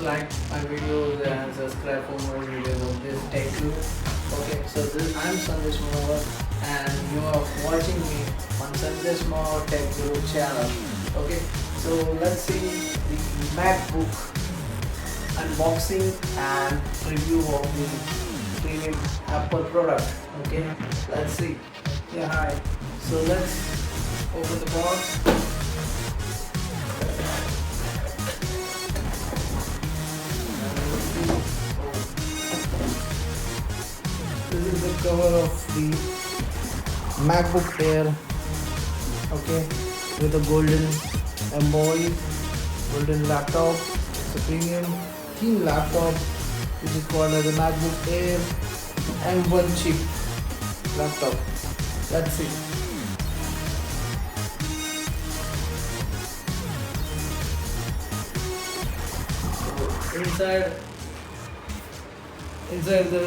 like my videos and subscribe for more videos of this tech guru. Okay, so I'm Sandesh Manohar and you are watching me on Sandesh Manohar Tech Guru channel. Okay, so let's see the MacBook unboxing and review of the premium Apple product. Okay, let's see. Yeah, hi. So let's open the box. This is the cover of the MacBook Air, okay, with a golden embroidery, golden laptop. It's a premium thin laptop which is called as a MacBook Air M1 chip laptop. Let's see. So inside the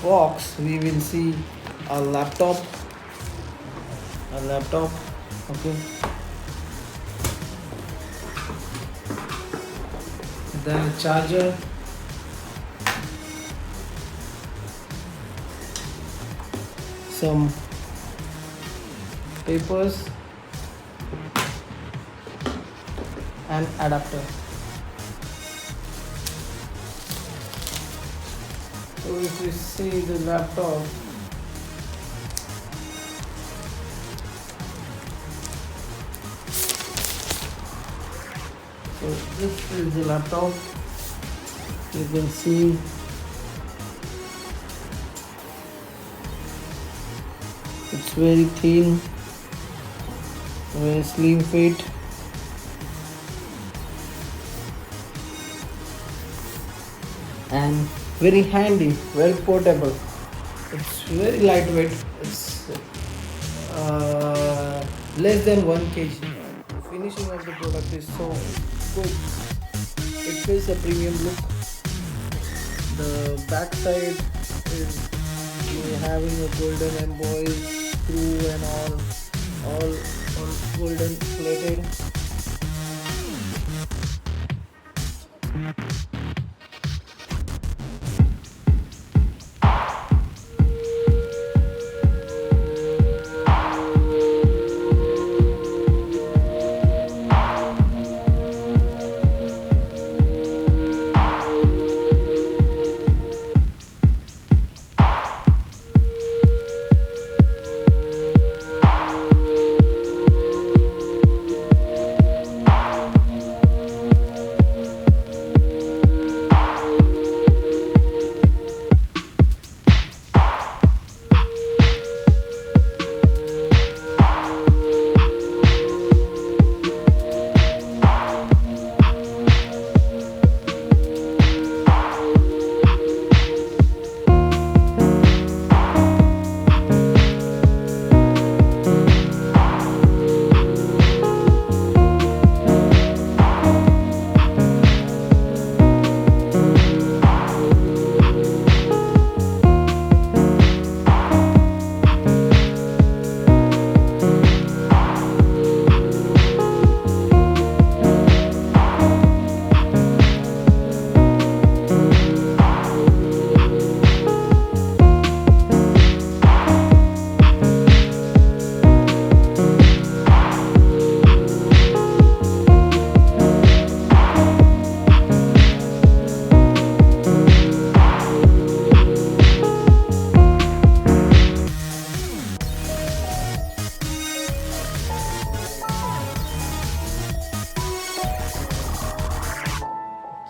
box we will see a laptop, okay, then a charger, some papers and adapter. So if we see the laptop, so this is the laptop. You can see it's very thin, very slim fit, and very handy, very portable. It's very lightweight. It's less than 1 kg. The finishing of the product is so good. It feels a premium look. The back side is having a golden embroidery screw and all golden plated.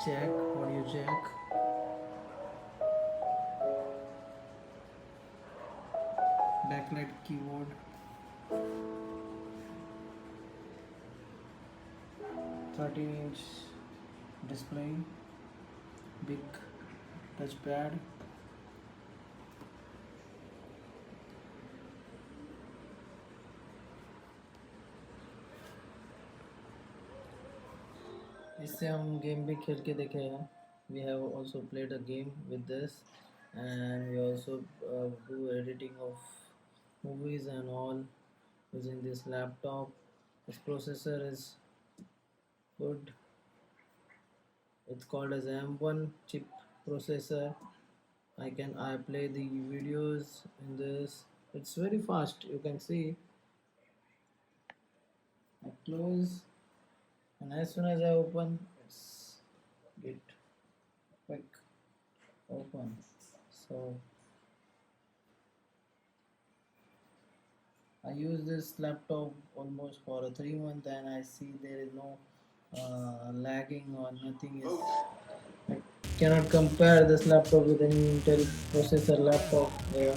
Jack, audio jack, backlight keyboard, 13-inch display, big touchpad, इससे हम game भी खेल के देखे हैं. We have also played a game with this, and we also do editing of movies and all using this laptop. Its processor is good. It's called as M1 chip processor. I play the videos in this. It's very fast. You can see. I close, and as soon as I open, it's get quick open. So I use this laptop almost for a 3 month, and I see there is no lagging or nothing. I cannot compare this laptop with any Intel processor laptop there.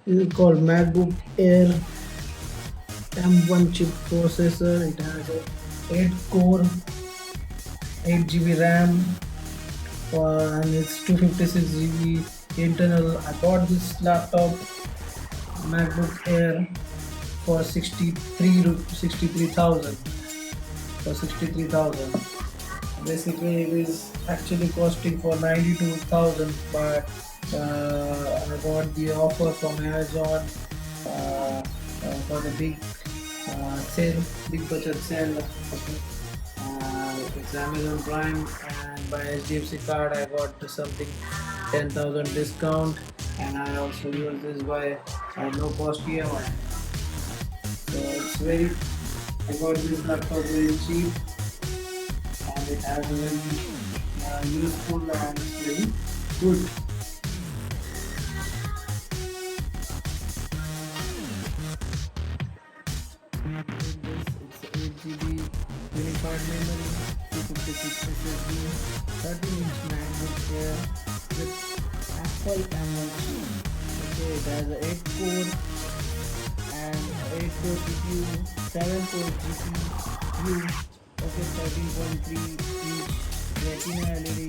This is called MacBook Air M1 chip processor. It has a 8 core, 8 GB RAM, and it's 256 GB internal. I bought this laptop MacBook Air for 63,000. For 63,000. Basically, it is actually costing for 92,000, but I got the offer from Amazon for the big sale, big budget sale. Okay. It's Amazon Prime, and by HDFC card I got something 10,000 discount, and I also use this by no cost EMI. So it's very. I got this laptop very cheap, and it has a very useful and it's very good. It's 8 GB unified memory, 256 SSD, 13-inch MacBook Air with Apple M1 chip. Okay, it has a 8 core and 8 core CPU, 7 core GPU. Okay, 13.3 inch Retina LED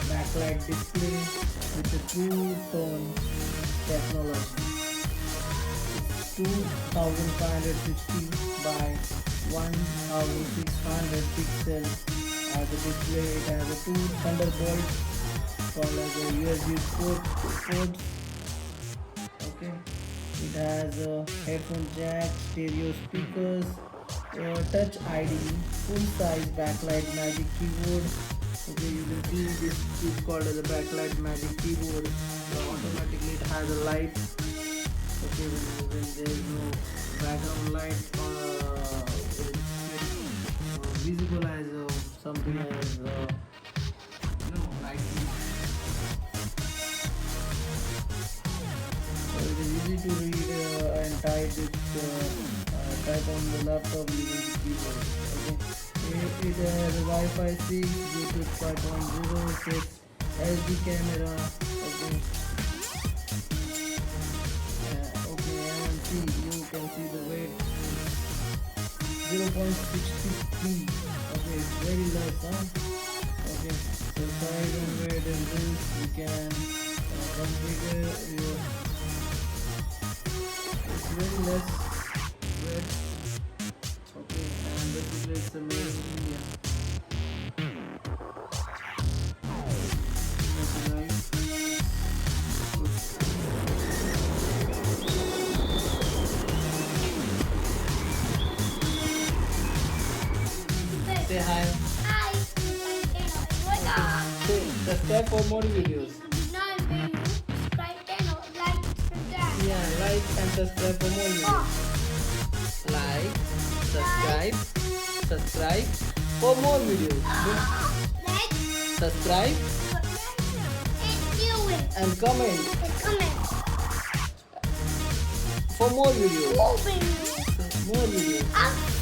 backlight display with a true tone technology. 2560 by 1600 pixels as a display. It has a 2 Thunderbolt called as a USB port. Okay, it has a headphone jack, stereo speakers, touch ID, full size backlight magic keyboard. Okay, you can see this is called as a backlight magic keyboard. So automatically it has a light. Okay, when there is no background light, it's visible as something as lighting. So it is easy to read and type type on the laptop using the keyboard. Okay, it has a Wi-Fi 6, Bluetooth 5.0, 6 SD camera. Okay. You can see the weight 0.63. Okay, it's very less, huh? Okay, so size and weight is this. You can configure your. It's very less weight. Okay, and basically it's a made in India. That's right. Say hi. Hi. Say subscribe for more videos. Yeah, like and subscribe for more videos. Like, subscribe for more videos. Subscribe and comment for more videos. More videos.